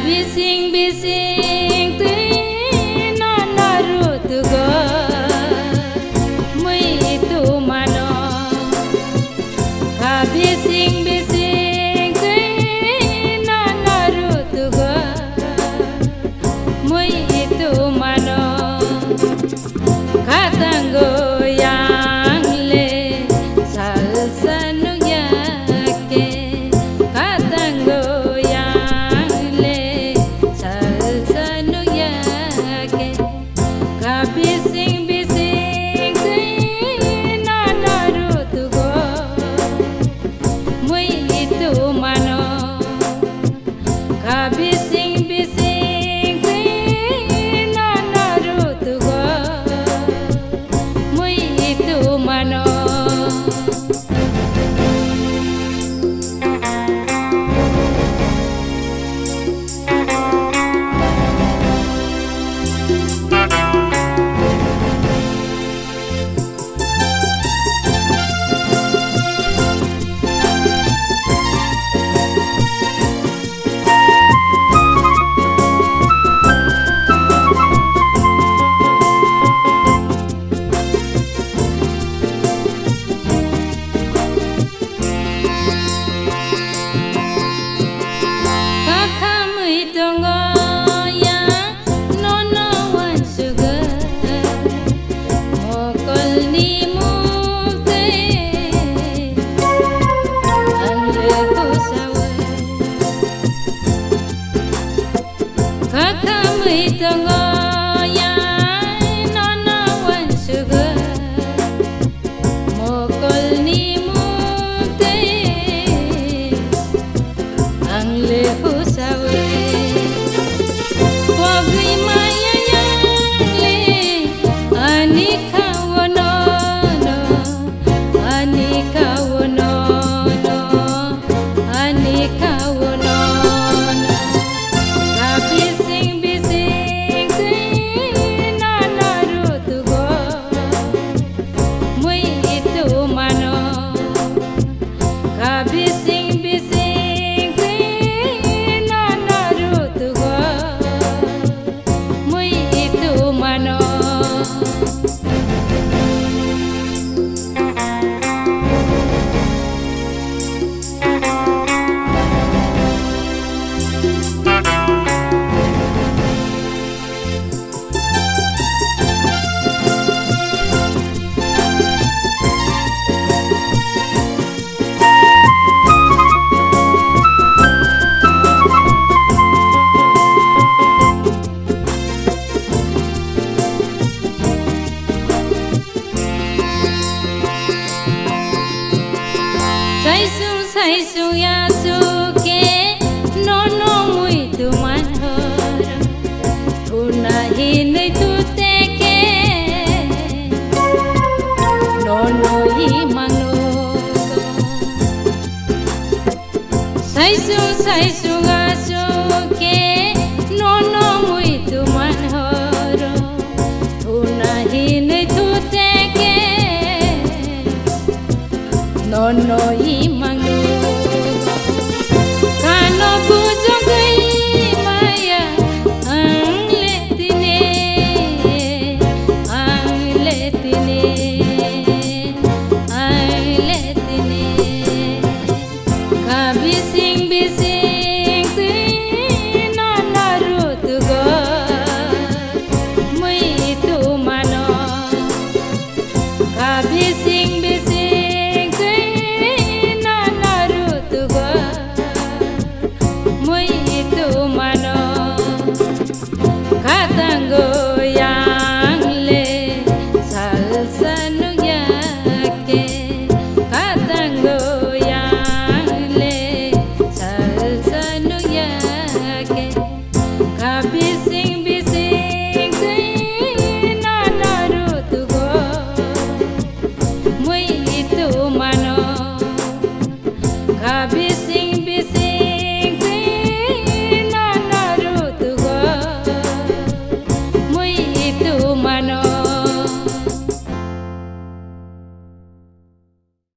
bising ti na narutugo mui itu mano ka bising ti na narutugo mui itu mano katango yang le salsanu yake katango bising ti na narutugo mui itu mano ka bising ti na narutugo mui itu mano Saisu yasuke nono muito manhor una hinai tuteke nono imano saisu yasuke nono muito manhor una hinai tuteke nono imano bising ti na narutugo mui